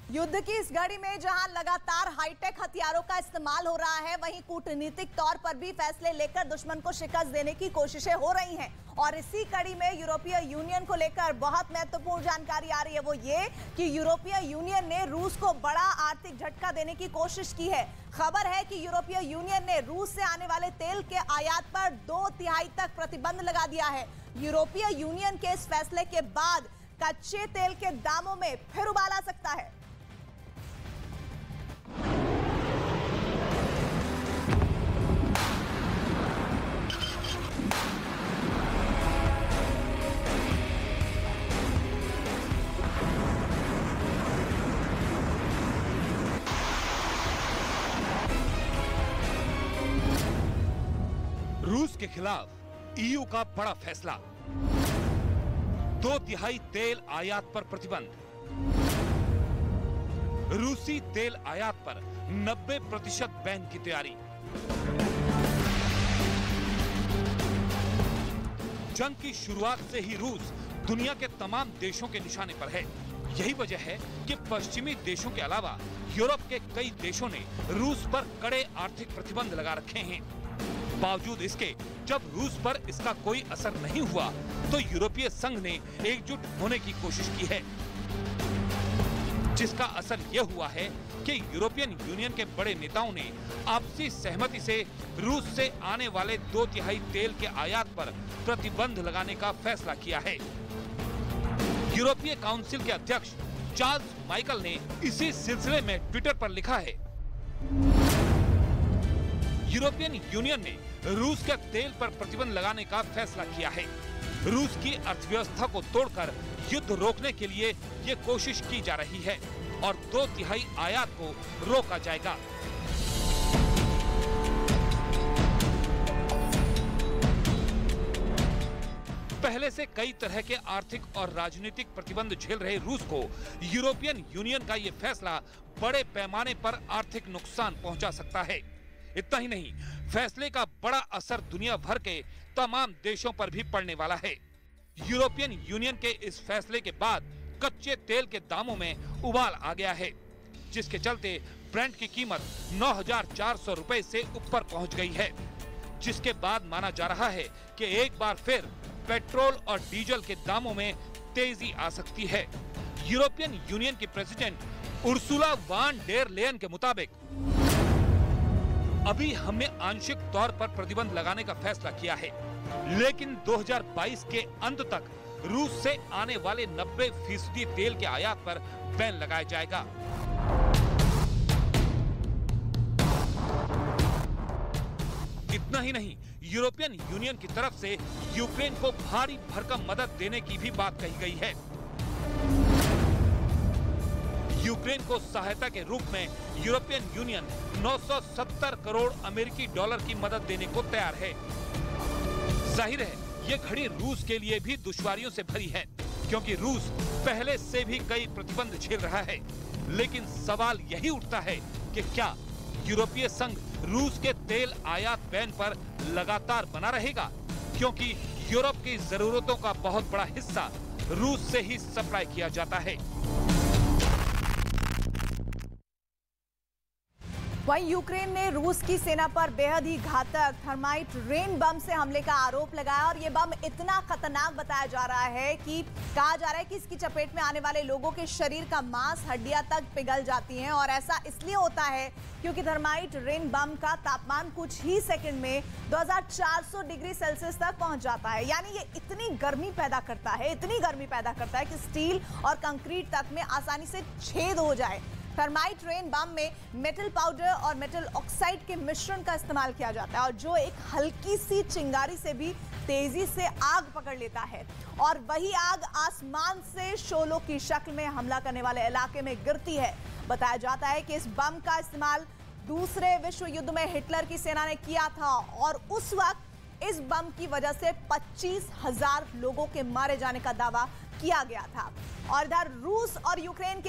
युद्ध की इस घड़ी में जहां लगातार हाईटेक हथियारों का इस्तेमाल हो रहा है, वहीं कूटनीतिक तौर पर भी फैसले लेकर दुश्मन को शिकस्त देने की कोशिशें हो रही हैं। और इसी कड़ी में यूरोपीय यूनियन को लेकर बहुत महत्वपूर्ण जानकारी आ रही है, वो ये कि यूरोपीय यूनियन ने रूस को बड़ा आर्थिक झटका देने की कोशिश की है। खबर है कि यूरोपीय यूनियन ने रूस से आने वाले तेल के आयात पर 2/3 तक प्रतिबंध लगा दिया है। यूरोपीय यूनियन के इस फैसले के बाद कच्चे तेल के दामों में फिर उबाल आ सकता है। रूस के खिलाफ ईयू का बड़ा फैसला, 2/3 तेल आयात पर प्रतिबंध। रूसी तेल आयात पर 90% बैन की तैयारी। जंग की शुरुआत से ही रूस दुनिया के तमाम देशों के निशाने पर है। यही वजह है कि पश्चिमी देशों के अलावा यूरोप के कई देशों ने रूस पर कड़े आर्थिक प्रतिबंध लगा रखे हैं। बावजूद इसके जब रूस पर इसका कोई असर नहीं हुआ तो यूरोपीय संघ ने एकजुट होने की कोशिश की है, जिसका असर यह हुआ है कि यूरोपियन यूनियन के बड़े नेताओं ने आपसी सहमति से रूस से आने वाले 2/3 तेल के आयात पर प्रतिबंध लगाने का फैसला किया है। यूरोपीय काउंसिल के अध्यक्ष चार्ल्स माइकल ने इसी सिलसिले में ट्विटर पर लिखा है, यूरोपियन यूनियन ने रूस के तेल पर प्रतिबंध लगाने का फैसला किया है। रूस की अर्थव्यवस्था को तोड़कर युद्ध रोकने के लिए ये कोशिश की जा रही है और 2/3 आयात को रोका जाएगा। पहले से कई तरह के आर्थिक और राजनीतिक प्रतिबंध झेल रहे रूस को यूरोपियन यूनियन का ये फैसला बड़े पैमाने पर आर्थिक नुकसान पहुंचा सकता है। इतना ही नहीं, फैसले का बड़ा असर दुनिया भर के तमाम देशों पर भी पड़ने वाला है। यूरोपियन यूनियन के इस फैसले के बाद कच्चे तेल के दामों में उबाल आ गया है, जिसके चलते ब्रेंट की कीमत 9,400 रुपए से ऊपर पहुंच गई है, जिसके बाद माना जा रहा है कि एक बार फिर पेट्रोल और डीजल के दामों में तेजी आ सकती है। यूरोपियन यूनियन की president Ursula van der Leyen के मुताबिक अभी हमने आंशिक तौर पर प्रतिबंध लगाने का फैसला किया है, लेकिन 2022 के अंत तक रूस से आने वाले 90% तेल के आयात पर बैन लगाया जाएगा। इतना ही नहीं, यूरोपियन यूनियन की तरफ से यूक्रेन को भारी भरकम मदद देने की भी बात कही गई है। यूक्रेन को सहायता के रूप में यूरोपियन यूनियन 970 करोड़ अमेरिकी डॉलर की मदद देने को तैयार है। जाहिर है, ये घड़ी रूस के लिए भी दुश्वारियों से भरी है, क्योंकि रूस पहले से भी कई प्रतिबंध झेल रहा है। लेकिन सवाल यही उठता है कि क्या यूरोपीय संघ रूस के तेल आयात बैन पर लगातार बना रहेगा, क्योंकि यूरोप की जरूरतों का बहुत बड़ा हिस्सा रूस से ही सप्लाई किया जाता है। वहीं यूक्रेन ने रूस की सेना पर बेहद ही घातक थर्माइट रेन बम से हमले का आरोप लगाया और ये बम इतना खतरनाक बताया जा रहा है कि कहा जा रहा है कि इसकी चपेट में आने वाले लोगों के शरीर का मांस हड्डियां तक पिघल जाती हैं। और ऐसा इसलिए होता है क्योंकि थर्माइट रेन बम का तापमान कुछ ही सेकंड में 2400 डिग्री सेल्सियस तक पहुंच जाता है। यानी ये इतनी गर्मी पैदा करता है कि स्टील और कंक्रीट तक में आसानी से छेद हो जाए। थर्माइट रेन बम में मेटल पाउडर और मेटल ऑक्साइड के मिश्रण का इस्तेमाल किया जाता है और जो एक हल्की सी चिंगारी से भी तेजी से आग पकड़ लेता है और वही आग आसमान से शोलों की शक्ल में हमला करने वाले इलाके में गिरती है। बताया जाता है कि इस बम का इस्तेमाल दूसरे विश्व युद्ध में हिटलर की सेना ने किया था और उस वक्त इस बम की वजह से 25,000 लोगों के मारे जाने का दावा किया गया था। और इधर रूस और यूक्रेन